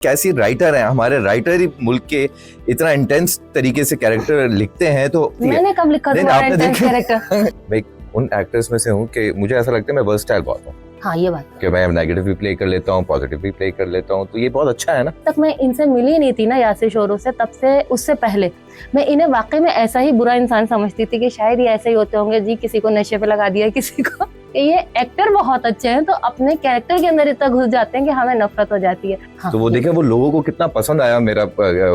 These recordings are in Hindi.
कैसी राइटर हैं, हमारे राइटर ही मुल्क के इतना इंटेंस तरीके से कैरेक्टर लिखते हैं। तो मैंने कब लिखा तुम्हारा इंटेंस कैरेक्टर? मैं उन एक्टर्स में से हूँ कि मुझे ऐसा लगता है मैं वर्सटाइल बहुत हूँ। हाँ ये बात कि मैं नेगेटिव भी प्ले कर लेता हूँ, पॉजिटिव भी प्ले कर लेता हूँ, तो ये बहुत अच्छा है ना। तक मैं इनसे मिली नहीं थी ना यासिर शोरों से, तब से उससे पहले मैं इन्हें वाकई में ऐसा ही बुरा इंसान समझती थी कि शायद ये ऐसे ही होते होंगे जी, किसी को नशे पे लगा दिया, किसी को। ये एक्टर बहुत अच्छे हैं तो अपने कैरेक्टर के अंदर इतना घुस जाते हैं कि हमें नफरत हो जाती है। हाँ, तो वो देखे वो लोगों को कितना पसंद आया मेरा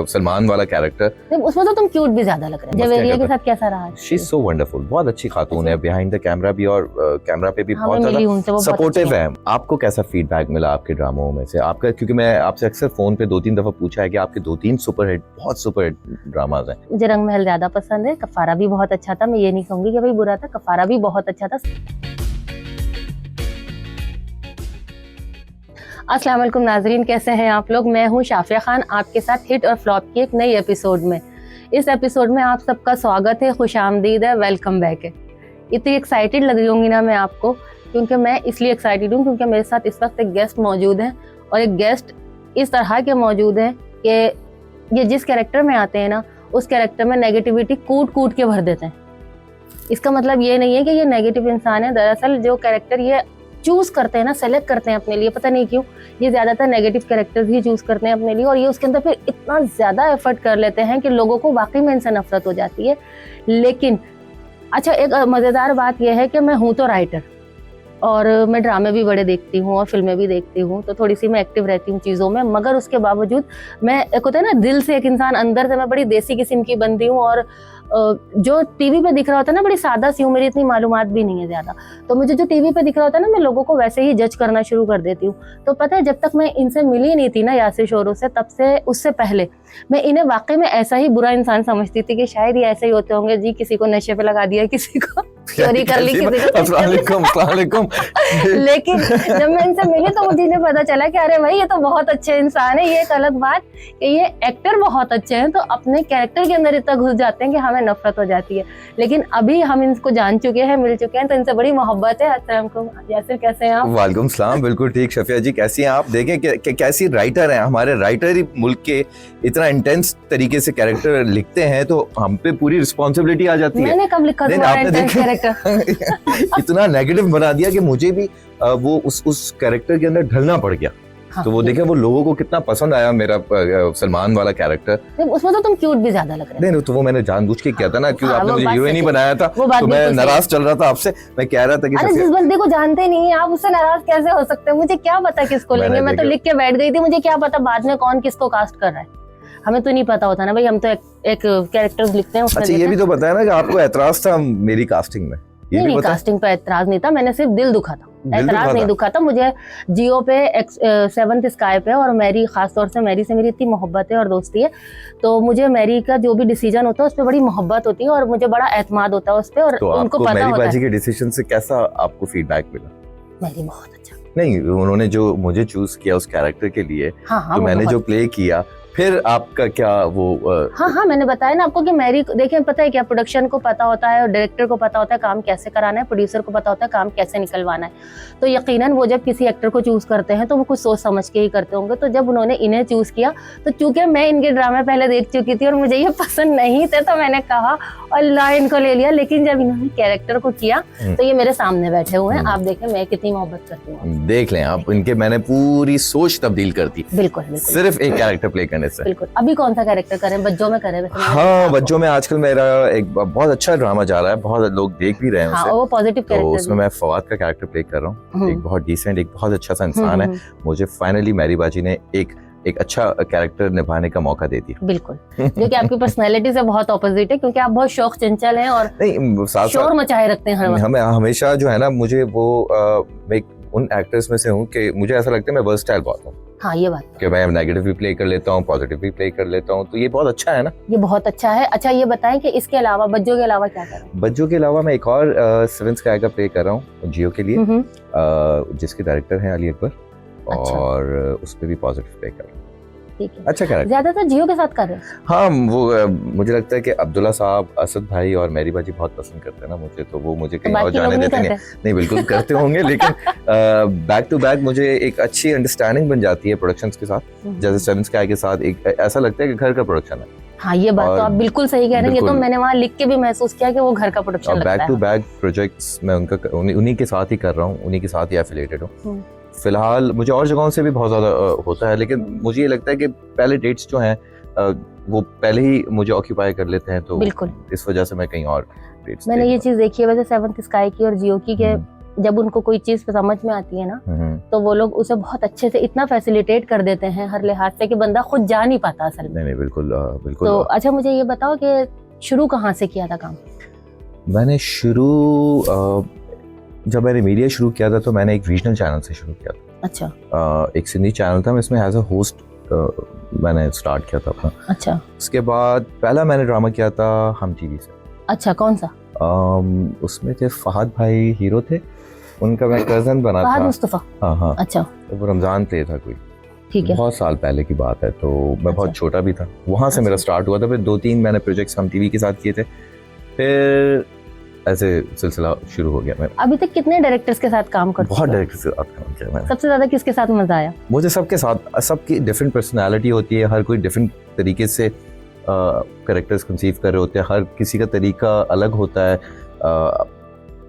सलमान वाला कैरेक्टर। उसमें तो तुम क्यूट भी ज्यादा लग रहे हो। जवेरिया के साथ कैसा रहा? शी इज सो वंडरफुल, बहुत अच्छी खातून है, बिहाइंड द कैमरा भी और कैमरा पे भी बहुत ज्यादा सपोर्टिव है। आपको कैसा फीडबैक मिला आपके ड्रामों में से? आपका, क्योंकि मैं आपसे अक्सर फोन पे 2-3 दफा पूछा है कि आपके 2-3 सुपरहिट, बहुत सुपरहिट ड्रामाज हैं। मुझे रंग महल ज्यादा पसंद है, कफारा भी बहुत अच्छा था, मैं ये नहीं कहूंगी कि भाई बुरा था, कफारा भी बहुत अच्छा था। अस्सलाम वालेकुम नाजरीन, कैसे हैं आप लोग? मैं हूं शाफिया खान, आपके साथ हिट और फ्लॉप की एक नई एपिसोड में। इस एपिसोड में आप सबका स्वागत है, खुशामदीद है, वेलकम बैक है। इतनी एक्साइटेड लग रही होंगी ना मैं आपको, क्योंकि मैं इसलिए एक्साइटेड हूँ क्योंकि मेरे साथ इस वक्त एक गेस्ट मौजूद है, और एक गेस्ट इस तरह के मौजूद है कि ये जिस कैरेक्टर में आते हैं ना, उस कैरेक्टर में नेगेटिविटी कूट कूट के भर देते हैं। इसका मतलब ये नहीं है कि ये नेगेटिव इंसान है, दरअसल जो कैरेक्टर ये चूज करते हैं ना, सेलेक्ट करते हैं अपने लिए, पता नहीं क्यों ये ज्यादातर नेगेटिव कैरेक्टर्स ही चूज करते हैं अपने लिए, और ये उसके अंदर फिर इतना ज्यादा एफर्ट कर लेते हैं कि लोगों को वाकई में इनसे नफरत हो जाती है। लेकिन अच्छा, एक मजेदार बात यह है कि मैं हूँ तो राइटर, और मैं ड्रामे भी बड़े देखती हूँ और फिल्में भी देखती हूँ, तो थोड़ी सी मैं एक्टिव रहती हूँ चीज़ों में, मगर उसके बावजूद मैं, एक होता है ना दिल से एक इंसान, अंदर से मैं बड़ी देसी किस्म की बंदी हूँ, और जो टीवी पे दिख रहा होता है ना, बड़ी सादा सी हूँ, मेरी इतनी मालूमात भी नहीं है ज़्यादा, तो मुझे जो टीवी पे दिख रहा होता है ना, मैं लोगों को वैसे ही जज करना शुरू कर देती हूँ। तो पता है, जब तक मैं इनसे मिली नहीं थी ना यासिर शोरों से, तब से उससे पहले मैं इन्हें वाकई में ऐसा ही बुरा इंसान समझती थी कि शायद ये ऐसे ही होते होंगे जी, किसी को नशे पे लगा दिया, किसी को चोरी कर ली, किसी को। अस्सलामुअलैकुम। लेकिन जब मैं इनसे मिली तो मुझे इन्हें पता चला कि अरे भाई, ये तो बहुत अच्छे इंसान है। ये एक अलग बात कि ये एक्टर बहुत अच्छे हैं तो अपने कैरेक्टर के अंदर इतना घुस जाते हैं कि हमें नफरत हो जाती है। लेकिन अभी हम इनको जान चुके हैं, मिल चुके हैं, तो इनसे बड़ी मोहब्बत है। अस्सलाम वालेकुम यासिर, कैसे हैं आप? वालेकुम सलाम, बिल्कुल ठीक। शफिया जी कैसी हैं आप? देखें कैसी राइटर हैं, हमारे राइटर ही मुल्क के इतना इंटेंस तरीके से कैरेक्टर लिखते हैं, तो हम पे पूरी रिस्पॉन्सिबिलिटी आ जाती है। मैंने कब लिखा तुम्हारा इंटेंस कैरेक्टर? इतना नेगेटिव बना दिया कि मुझे भी वो उस कैरेक्टर के अंदर ढलना पड़ गया। हाँ, तो वो देखे वो लोगों को कितना पसंद आया मेरा सलमान वाला कैरेक्टर। उसमें तो तुम क्यूट भी ज्यादा लग रहे हो। नहीं, तो वो मैंने जानबूझ के किया था ना, क्यों आपने मुझे हीरोइन ही बनाया था, तो मैं नाराज चल रहा था आपसे। मैं कह रहा था कि जिस बंदे को जानते नहीं है आप उससे नाराज कैसे हो सकते हैं? मुझे क्या पता किसको लेंगे, मैं तो लिख के बैठ गई थी, मुझे क्या पता बाद में कौन किसको कास्ट कर रहा है, हमें तो नहीं पता होता ना भाई, हम तो एक कैरेक्टर्स लिखते हैं। अच्छा, ये भी तो बताया ना कि आपको एतराज था मेरी कास्टिंग में। नहीं, कास्टिंग पे एतराज नहीं था, मैंने सिर्फ दिल दुखा था, एतराज नहीं दुखा था। मुझे जियो पे 7th स्काई पे, और मैरी, खास तौर से मैरी से मेरी इतनी मोहब्बत है और दोस्ती है, तो मुझे मैरी का जो भी डिसीजन होता है उस पर बड़ी मोहब्बत होती है, और मुझे बड़ा एतमाद होता है उस पर, और तो उनको पता मैरी होता है। बाजी के डिसीजन से कैसा आपको फीडबैक मिला? मैरी बहुत अच्छा। नहीं, उन्होंने जो मुझे चूज किया उस कैरेक्टर के लिए, तो मैंने जो प्ले किया, फिर आपका क्या वो हाँ, मैंने बताया ना आपको कि मैरी, देखिए पता है क्या, प्रोडक्शन को पता होता है और डायरेक्टर को पता होता है काम कैसे कराना है, प्रोड्यूसर को पता होता है काम कैसे निकलवाना है। तो यकीनन वो जब किसी एक्टर को चूज करते हैं तो वो कुछ सोच समझ के ही करते होंगे। तो जब उन्होंने इन्हें चूज किया, तो चूंकि मैं इनके ड्रामे पहले देख चुकी थी और मुझे ये पसंद नहीं थे, तो मैंने कहा अल्लाह इनको ले लिया। लेकिन जब इन्होंने कैरेक्टर को किया तो ये मेरे सामने बैठे हुए हैं, आप देखें मैं कितनी मोहब्बत करती हूँ। देख लें आप, इनके मैंने पूरी सोच तब्दील कर दी। बिल्कुल, सिर्फ एक कैरेक्टर प्ले करने से। बिल्कुल। अभी कौन सा कैरेक्टर करें? बच्चों में करें? हाँ, बच्चों में आजकल मेरा एक बहुत अच्छा ड्रामा जा रहा है, बहुत लोग देख भी रहे हैं उसे। वो पॉजिटिव कैरेक्टर, तो उसमें मैं फवाद का कैरेक्टर प्ले कर रहा हूँ। एक बहुत डिसेंट, एक बहुत अच्छा सा इंसान है। मुझे फाइनली मैरी बाजी ने एक अच्छा कैरेक्टर निभाने का मौका दे दिया। बिल्कुल, जो कि आपकी पर्सनैलिटी से बहुत ऑपोजिट है, क्योंकि आप बहुत शौक चंचल हैं और शोर मचाए रखते हैं हर वक्त। हमें हमेशा जो है ना, मुझे वो मैं उन एक्टर्स में से हूँ कि मुझे ऐसा लगता है मैं वर्सटाइल बहुत हूँ। हाँ, ये बात कि मैं नेगेटिव भी प्ले कर लेता हूँ, पॉजिटिव भी प्ले कर लेता हूँ, तो ये बहुत अच्छा है ना। ये बहुत अच्छा है। अच्छा, ये बताएं कि इसके अलावा, बज्जो के अलावा क्या कर रहे हैं? बज्जो के अलावा मैं एक और 7th स्काई का प्ले कर रहा हूँ जियो के लिए, जिसके डायरेक्टर हैं अली अकबर। अच्छा। और उस पर भी पॉजिटिव प्ले कर रहा हूँ। ठीक है, अच्छा कैरेक्टर। ज्यादातर जियो के साथ कर रहे हैं। हाँ वो मुझे लगता है कि अब्दुल्ला साहब, असद भाई और मेरी बाजी बहुत पसंद करते हैं ना मुझे, तो वो मुझे कहीं और बाकी लोग जाने नहीं देते नहीं। करते? नहीं बिल्कुल करते होंगे, लेकिन बैक टू बैक मुझे एक अच्छी अंडरस्टैंडिंग बन जाती है प्रोडक्शंस के साथ। जैसे सेवन स्काई के साथ एक ऐसा लगता है कि घर का प्रोडक्शन है। हाँ ये बात और तो आप बिल्कुल सही कह रहे हैं, ये तो बिल्कुल। मैंने वहाँ लिख के भी महसूस किया कि वो घर का प्रोडक्शन और लगता बैक है। टू बैक प्रोजेक्ट्स मैं उन्हीं के साथ ही कर रहा हूँ, उन्हीं के साथ ही एफिलिएटेड हूँ फिलहाल। मुझे और जगहों से भी बहुत ज़्यादा होता है, लेकिन मुझे ये लगता है कि पहले डेट्स जो हैं वो पहले ही मुझे ऑक्यूपाई कर लेते हैं, तो बिल्कुल इस वजह से मैं कहीं और डेट्स मैंने ये चीज़ देखी है वैसे सेवंथ स्काई की और जियो की, के जब उनको कोई चीज़ समझ में आती है ना तो वो लोग उसे बहुत अच्छे से इतना फैसिलिटेट कर देते हैं हर लिहाज से कि बंदा खुद जा नहीं पाता असल में। नहीं बिल्कुल बिल्कुल। तो अच्छा मुझे ये बताओ कि शुरू कहाँ से किया था काम? मैंने शुरू जब मैंने मीडिया शुरू किया था तो मैंने एक रीजनल चैनल से शुरू किया था। अच्छा। एक सिंधी चैनल था, मैं इसमें एज अ होस्ट मैंने स्टार्ट किया था अपना। अच्छा। उसके बाद पहला मैंने ड्रामा किया था हम टीवी से। अच्छा कौन सा? उसमें थे फहद भाई हीरो थे, उनका मैं कजन बना था। फहद मुस्तफा। हाँ हाँ। अच्छा। तो वो रमजान प्ले था कोई, ठीक है, बहुत साल पहले की बात है, तो मैं बहुत अच्छा। छोटा भी था। वहाँ से अच्छा। मेरा स्टार्ट हुआ था। फिर 2-3 मैंने प्रोजेक्ट्स हम टीवी के साथ किए थे, फिर ऐसे सिलसिला शुरू हो गया। मैं अभी तक कितने डायरेक्टर्स के साथ काम कर बहुत डायरेक्टर्स के साथ काम किया मैंने। सबसे ज्यादा किसके साथ मजा आया? मुझे सबके साथ, सबकी डिफरेंट पर्सनालिटी होती है, हर कोई डिफरेंट तरीके से कैरेक्टर्स कंसीव कर रहे होते हैं, हर किसी का तरीका अलग होता है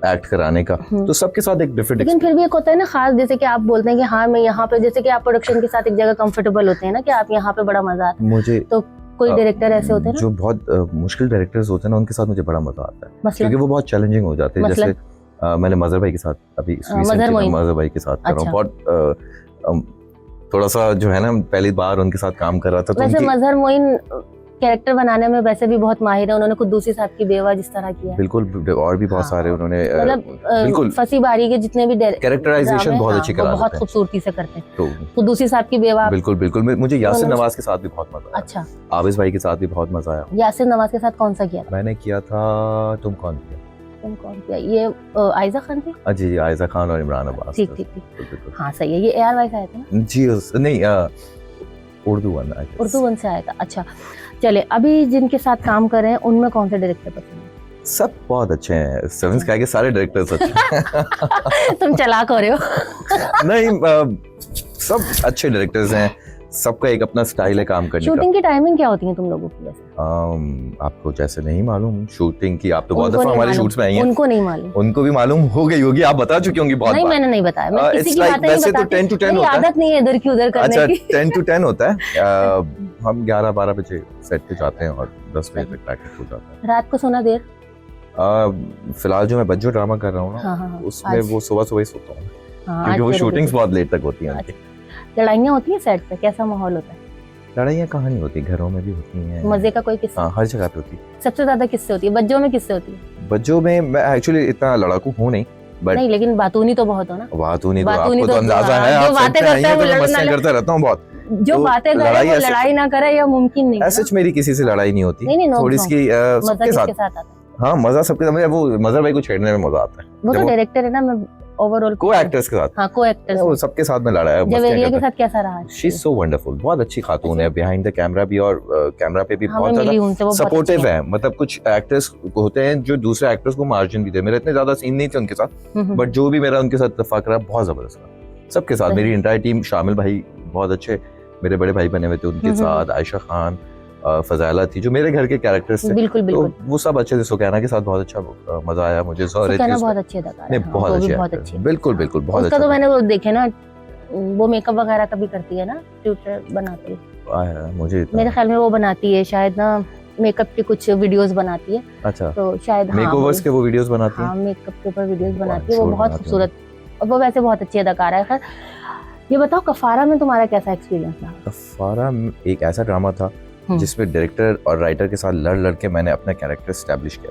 एक्ट कराने का, तो सबके साथ एक डिफरेंट। लेकिन फिर भी एक होता है ना खास, जैसे कि आप बोलते हैं कि हाँ मैं यहाँ पे, जैसे कि आप प्रोडक्शन के साथ एक जगह कंफर्टेबल होते हैं ना कि आप यहाँ पे बड़ा मजा आता है। मुझे तो कोई डायरेक्टर ऐसे होते हैं ना जो बहुत मुश्किल डायरेक्टर्स होते हैं ना, उनके साथ मुझे बड़ा मजा आता है, क्योंकि वो बहुत चैलेंजिंग हो जाते हैं। जैसे मैंने मजहर भाई के साथ अभी मजहर भाई के साथ कर रहा हूँ, बहुत थोड़ा सा जो है ना पहली बार उनके साथ काम कर रहा था। वैसे मजहर मोइन कैरेक्टर बनाने में वैसे भी बहुत माहिर है, उन्होंने कुद्दूसी साहब की बेवा जिस तरह किया, बिल्कुल, और भी बहुत सारे उन्होंने मतलब बिल्कुल फंसी बारी के जितने भी कैरेक्टराइजेशन बहुत अच्छी करा देते हैं, बहुत खूबसूरती से करते हैं। तो कुद्दूसी साहब की बेवा बिल्कुल बिल्कुल। मुझे यासिर नवाज के साथ भी बहुत मजा आया। अच्छा। आबिस भाई के साथ भी बहुत मजा आया। यासिर नवाज के साथ कौन सा किया? मैंने किया था तुम कौन किया, ये आयजा खान थी। जी आयजा खान और इमरान अब्बास। ठीक ठीक ठीक, हाँ सही है। ये AR वाई से आया था ना? जी नहीं, उर्दू वन से आया था। अच्छा चले, अभी जिनके साथ काम कर रहे हैं उनमें कौन से डायरेक्टर पसंद है? सब बहुत अच्छे हैं, सेवन स्काई के सारे डायरेक्टर्स अच्छे हैं। तुम चालाक हो रहे हो। नहीं सब अच्छे डायरेक्टर्स हैं, सबका एक अपना स्टाइल है काम करने का। शूटिंग की टाइमिंग क्या होती है तुम लोगों की वैसे? आपको जैसे नहीं मालूम शूटिंग की? आप तो बहुत दफा हमारे शूट्स में आई हैं। उनको नहीं मालूम? उनको भी मालूम हो गई होगी, आप बता चुकी होंगी बहुत। नहीं मैंने नहीं बताया, मैं किसी की बातें नहीं बताती। 10 to 10 होता है, आदत नहीं है इधर की उधर करने की। 10 to 10 होता है। हम 11-12 बजे सेट पे जाते हैं और 10 बजे तक पैकेट हो जाता है। रात को सोना देर? फिलहाल जो मैं बज्जो ड्रामा कर रहा हूँ ना, उसमें वो सुबह ही सोता हूँ, क्योंकि वो शूटिंग्स बहुत लेट तक होती हैं। लड़ाइयाँ होती हैं सेट पे? कैसा माहौल होता है? लड़ाइयाँ कहाँ नहीं होती, घरों में भी होती हैं। मजे का कोई किस्सा? हर जगह पे होती है। सबसे ज्यादा किससे होती है? बज्जों में किससे होती है? बज्जों में मैं एक्चुअली इतना लड़ाकू हूँ नहीं, बट नहीं लेकिन बातूनी तो बहुत हो ना। बातूनी तो आपको तो अंदाजा है, आप बातें करते हैं वो मस्तियां करता रहता हूँ बहुत। जो बातें करे वो लड़ाई ना करे या मुमकिन नहीं। सच मेरी किसी से लड़ाई नहीं होती, नहीं थोड़ी सी सबके साथ आता है। हाँ मजा सबके साथ, वो मजहर भाई को छेड़ने में मजा आता है। वो तो डायरेक्टर है ना, मैं ओवरऑल को एक्टर्स के साथ। हाँ को एक्टर्स, वो सबके साथ में लड़ा है। जवेरिया के साथ कैसा रहा? शी इज सो वंडरफुल, बहुत अच्छी खातून है, बिहाइंड द कैमरा भी और कैमरा पे भी बहुत ज्यादा सपोर्टिव है। मतलब कुछ एक्टर्स होते हैं जो दूसरे एक्टर्स को मार्जिन भी दे, मेरे इतने ज्यादा सीन नहीं थे उनके साथ, बट जो भी मेरा उनके साथ इत्तेफाक रहा बहुत जबरदस्त रहा सबके साथ। मेरी इंटायर टीम, शामिल भाई बहुत अच्छे मेरे बड़े भाई बने हुए थे, उनके साथ आयशा खान, फजाइला थी जो मेरे घर के कैरेक्टर्स थे। बिल्कुल बिल्कुल, तो वो सब अच्छे थे। सुकैना के साथ बहुत अच्छा मजा आया मुझे। सुकैना बहुत अच्छी अदाकार है, बहुत अच्छी, बिल्कुल बिल्कुल बहुत अच्छा। उसका तो मैंने वो देखे ना, वो मेकअप वगैरह का भी करती है ना, ट्यूटर बनाती है मुझे मेरे ख्याल में वो बनाती है शायद ना, मेकअप की कुछ वीडियोस बनाती है। अच्छा, तो शायद मेकओवर्स के वो वीडियोस बनाती है। हाँ मेकअप के ऊपर वीडियोस बनाती है, वो बहुत खूबसूरत, और वो वैसे बहुत अच्छी अदाकार है। खैर ये बताओ कफारा में तुम्हारा कैसा एक्सपीरियंस रहा? कफारा एक ऐसा ड्रामा था जिसमें डायरेक्टर और राइटर के साथ लड़ के मैंने अपना कैरेक्टर एस्टैब्लिश किया,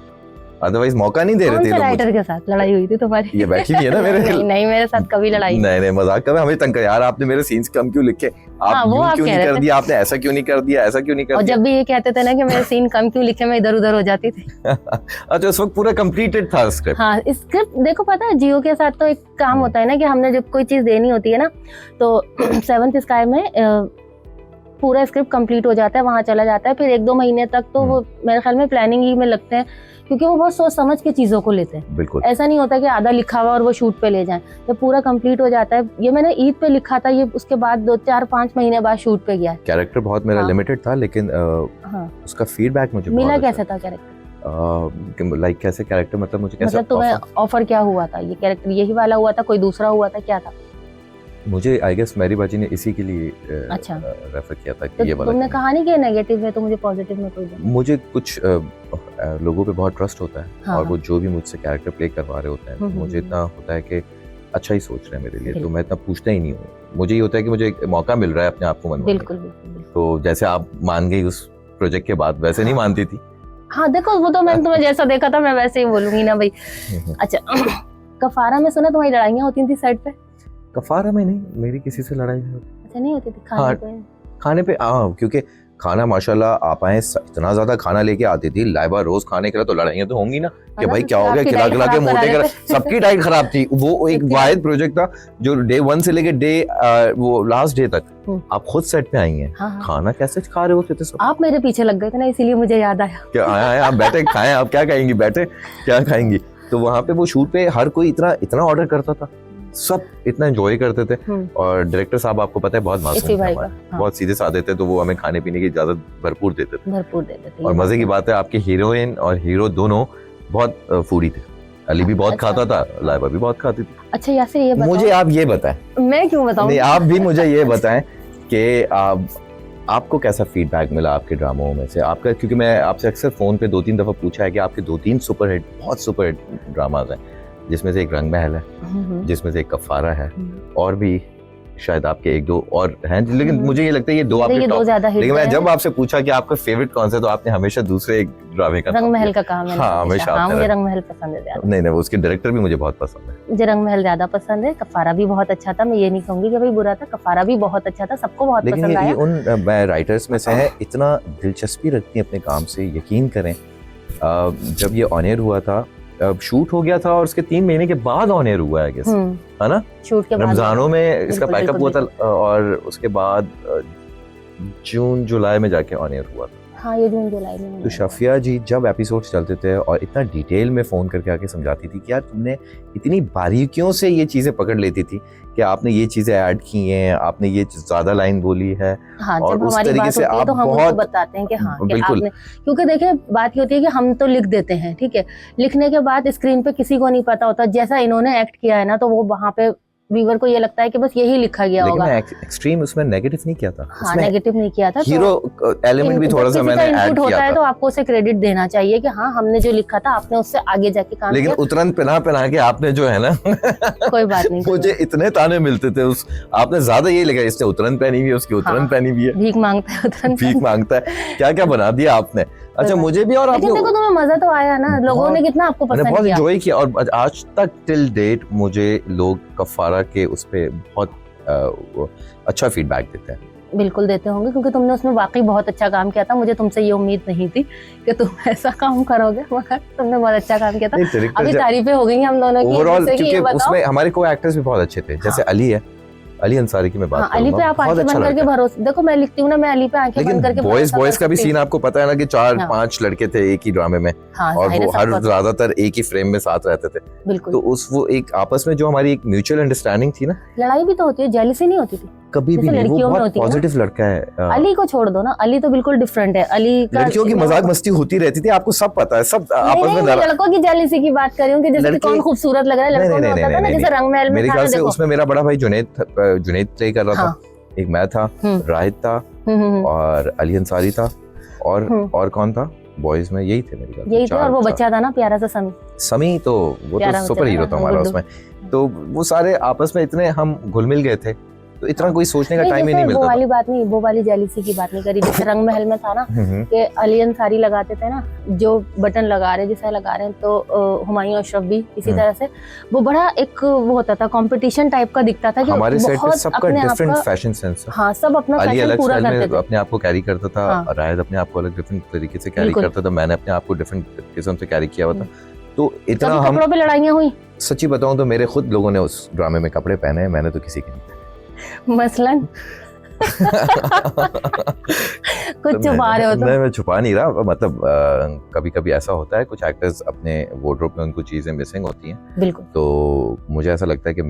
अदरवाइज मौका नहीं दे रहे थे। राइटर के साथ लड़ाई हुई थी तुम्हारी? ये बैठी हुई है ना मेरे। नहीं मेरे साथ कभी लड़ाई नहीं मजाक कर, हमें तंग कर यार, आपने मेरे सीन्स कम क्यों लिखे, आप क्यों नहीं कर दिया, आपने ऐसा क्यों नहीं कर दिया, ऐसा क्यों नहीं कर दिया। और जब भी ये कहते थे ना कि मेरे सीन कम क्यों लिखे, मैं इधर उधर हो जाती थी। अच्छा उस वक्त पूरा कंप्लीटेड था स्क्रिप्ट? हाँ स्क्रिप्ट देखो, पता है जियो के साथ तो एक काम होता है ना कि हमने जब कोई चीज देनी होती है ना, तो सेवंथ स्काई में पूरा स्क्रिप्ट कंप्लीट हो जाता है, वहाँ चला जाता है, फिर 1-2 महीने तक तो वो मेरे ख्याल में प्लानिंग ही में लगते हैं, क्योंकि वो बहुत सोच समझ के चीज़ों को लेते हैं। बिल्कुल ऐसा नहीं होता कि आधा लिखा हुआ और वो शूट पे ले जाएं, जब पूरा कंप्लीट हो जाता है। ये मैंने ईद पे लिखा था, ये उसके बाद 2-4-5 महीने बाद शूट पे गया है। कैरेक्टर बहुत मेरा हाँ। लिमिटेड था, लेकिन हाँ, उसका फीडबैक मुझे मिला बहुत कैसे था कैरेक्टर? लाइक कैसे कैरेक्टर, मतलब मुझे कैसे मतलब तुम्हें ऑफर क्या हुआ था? ये कैरेक्टर यही वाला हुआ था, कोई दूसरा हुआ था, क्या था? मुझे आई गेस मेरी बाजी ने इसी के लिए अच्छा। रेफर किया था कि तो ये वाला तुमने करें। कहा नहीं कि नेगेटिव है तो मुझे पॉजिटिव में कोई देना। मुझे कुछ लोगों पे बहुत ट्रस्ट होता है, हाँ, और वो जो भी मुझसे कैरेक्टर प्ले करवा रहे होते हैं, तो मुझे इतना होता है कि अच्छा ही सोच रहे हैं मेरे लिए, तो बिल्कुल। मैं इतना पूछता ही नहीं हूँ। मुझे ये होता है कि मुझे एक मौका मिल रहा है अपने आप को मनवाने का। बिल्कुल बिल्कुल बिल्कुल। तो जैसे आप मान गई उस प्रोजेक्ट के बाद, वैसे नहीं मानती थी। हाँ देखो, वो तो मैंने तुम्हें जैसा देखा था मैं वैसे ही बोलूंगी ना भाई। अच्छा, कफारा में सुना तुम्हारी लड़ाइयाँ होती थी सेट पे? कफारा में नहीं, मेरी किसी से लड़ाई नहीं होती। अच्छा, नहीं होती थी खाने हाँ, पे? खाने पे क्योंकि खाना माशाल्लाह आपाएं इतना ज्यादा खाना लेके आती थी, लाइबा रोज खाने के लिए, तो लड़ाइयाँ तो होंगी ना कि भाई क्या हो गया, खिला खिला के मोटे कर। सबकी डाइट खराब थी, वो एक वाहिद प्रोजेक्ट था जो डे 1 से लेके डे वो लास्ट डे तक आप खुद सेट पे आई हैं। हाँ। खाना कैसे खा रहे होते थे सब? आप मेरे पीछे लग गए थे ना, इसीलिए मुझे याद आया। क्या आया आप बैठे खाएं, आप क्या खाएंगी, बैठे क्या खाएंगी? तो वहाँ पे वो शूट पे हर कोई इतना ऑर्डर करता था, सब इतना एंजॉय करते थे। और डायरेक्टर साहब आपको पता है बहुत मासूम थे हमारे, बहुत सीधे साधे थे, तो वो हमें खाने पीने की इजाजत भरपूर देते थे। और मजे की बात है, आपके हीरोइन और हीरो दोनों बहुत फूडी थे। अली भी बहुत खाता था, लाइबा भी बहुत खाती थी। अच्छा यासिर, ये बताओ, मुझे आप ये बताएं। मैं क्यों बताऊं? नहीं, आप भी मुझे ये बताएं कि आपको कैसा फीडबैक मिला आपके ड्रामों में से, आपका, क्योंकि मैं आपसे अक्सर फोन पे 2-3 दफा पूछा है कि आपके 2-3 सुपरहिट, बहुत सुपरहिट ड्रामाज हैं, जिसमें से एक रंग महल है, जिसमें से एक कफारा है, और भी शायद आपके 1-2 और हैं, लेकिन मुझे ये लगता है ये 2 आपके टॉप। लेकिन मैं जब आपसे पूछा कि आपका फेवरेट कौन सा है, तो आपने हमेशा दूसरे एक ड्रामे का रंग महल का कहा मैंने। हाँ, हमेशा। हाँ, मुझे रंग महल पसंद है ज्यादा। नहीं, उसके डायरेक्टर भी मुझे बहुत पसंद है। मुझे रंग महल ज्यादा पसंद है। कफारा भी बहुत अच्छा था, मैं ये नहीं कहूंगी कि भाई बुरा था, कफारा भी बहुत अच्छा था, सबको बहुत पसंद आया। लेकिन ये उन राइटर्स में से है, इतना दिलचस्पी रखती है अपने काम से, यकीन करें। जब ये ऑन एयर हुआ था, शूट हो गया था, और उसके 3 महीने के बाद ऑन एयर हुआ है, है ना? शूट के बाद रमजानों में इसका पैकअप हुआ था, और उसके बाद जून जुलाई में जाके ऑन एयर हुआ था। हाँ, ये जून जुलाई में। तो शफिया जी जब एपिसोड्स चलते थे और इतना डिटेल में फोन करके आके समझाती थी कि यार तुमने इतनी बारीकियों से ये चीजें पकड़ लेती थी कि आपने ये चीजें ऐड की हैं, आपने ये ज्यादा लाइन बोली है। हाँ, और जब उस हमारी तरीके बात से होती है आप तो हम बहुत उनको बताते हैं कि हाँ, कि बिल्कुल, आपने, क्योंकि देखिए बात ये होती है कि हम तो लिख देते हैं, ठीक है, लिखने के बाद स्क्रीन पे किसी को नहीं पता होता जैसा इन्होंने एक्ट किया है ना, तो वो वहाँ पे व्यूअर को ये लगता है कि बस यही लिखा गया होगा। लेकिन एक्सट्रीम उसमें नेगेटिव नहीं किया था। हाँ, नेगेटिव नहीं किया था। हीरो एलिमेंट भी थोड़ा सा मैंने ऐड होता किया है, था। तो आपको उसे क्रेडिट देना चाहिए कि हाँ, हमने जो लिखा था आपने उससे आगे जाके काम लेकिन किया। उतरन पहना के आपने जो है ना कोई बात नहीं। मुझे इतने ताने मिलते थे, उस आपने ज्यादा ये लिखा, इसने उतरन पहनी हुई है, उसकी उतरन पहनी हुई है, भीख मांगता है उतरन, भीख मांगता है, क्या क्या बना दिया आपने। अच्छा, मुझे भी, और लेकिन देखो तुम्हें मजा तो आया ना, लोगों ने कितना आपको पसंद किया। बहुत एंजॉय किया, और आज तक टिल डेट मुझे लोग कफारा के उस पे बहुत अच्छा फीडबैक देते हैं। बिल्कुल देते होंगे, क्योंकि तुमने उसमें वाकई बहुत अच्छा काम किया था। मुझे तुमसे ये उम्मीद नहीं थी कि तुम ऐसा काम करोगे, मगर तुमने बहुत अच्छा काम किया था। अभी तारीफें हो गई हम दोनों की ओवरऑल, क्योंकि उसमें हमारे को एक्टर्स भी बहुत अच्छे थे, जैसे अली है, अली अंसारी की मैं बात अली पे आप आंखें बंद करके भरोसा, देखो मैं लिखती हूँ ना, मैं अली पे आंखें बंद करके। बॉयज का भी सीन आपको पता है ना कि 4-5 लड़के थे एक ही ड्रामे में, और वो हर ज्यादातर एक ही फ्रेम में साथ रहते थे। बिल्कुल। तो वो एक आपस में जो हमारी एक म्यूचुअल अंडरस्टैंडिंग थी ना, लड़ाई भी तो होती है, जेलसी नहीं होती थी कभी भी नहीं। वो बहुत पॉजिटिव लड़का है। अली को छोड़ दो ना, अली तो बिल्कुल डिफरेंट है। अली का लड़कियों की मजाक मस्ती होती रहती थी, आपको सब पता है, सब आपस में। लड़कों की जेलसी की बात कर रही हूँ कि जैसे कौन खूबसूरत लग रहा है, लड़कों में होता था ना, जैसे रंग महल में। मेरे ख्याल से उसमें मेरा बड़ा भाई जुनैद प्ले कर रहा था, एक मैं था, राहिद था, और अली अंसारी था, और कौन था बॉयज में, यही थे मेरे ख्याल, यही थे। और वो बच्चा था ना प्यारा सा समी, तो वो तो सुपर हीरो था हमारा उसमें। तो वो सारे आपस में इतने हम घुल मिल गए थे, तो इतना कोई सोचने का टाइम ही नहीं मिलता। वो वाली बात नहीं, वो वाली जेलसी की बात नहीं करी। जैसे रंग महल में था ना कि अली अंसारी लगाते थे ना, जो बटन लगा रहे जैसा लगा रहे हैं, तो हुमायूं अशरफ भी इसी तरह से। वो बड़ा एक वो होता था, कंपटीशन टाइप का दिखता था कि हमारे सेट पे सबका डिफरेंट फैशन सेंस है। हाँ, सब अपना फैशन पूरा करते थे, अपने आप को कैरी करता था। राहिद अपने आप को अलग डिफरेंट तरीके से कैरी करता था, मैंने अपने आप को डिफरेंट किस्म से कैरी किया हुआ था। तो इतना हम कपड़ों पे लड़ाइयाँ हुई। सच्ची बताऊं तो मेरे खुद लोगों ने उस ड्रामे में कपड़े पहने हैं, मैंने तो किसी के नहीं। मसलन कुछ छुपा रहे हो तुम। नहीं, मैं छुपा नहीं रहा, मतलब कभी कभी ऐसा होता है, कुछ एक्टर्स अपने वार्डरोब में उनको चीजें मिसिंग होती हैं, बिल्कुल तो मुझे ऐसा लगता है कि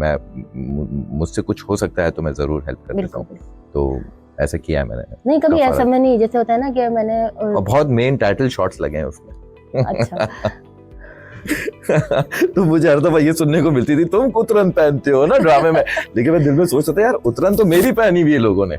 मुझसे कुछ हो सकता है तो मैं जरूर हेल्प कर देता हूँ, तो ऐसा किया है मैंने। नहीं कभी काफारा। ऐसा में नहीं, जैसे होता है ना कि मैंने और बहुत मेन टाइटल शॉट्स लगे हैं उसमें। अच्छा तो मुझे हर दफा ये सुनने को मिलती थी, तुम उतरन पहनते हो ना ड्रामे में, लेकिन मैं दिल में सोचता था यार उतरन तो मेरी पहनी हुई है लोगों ने।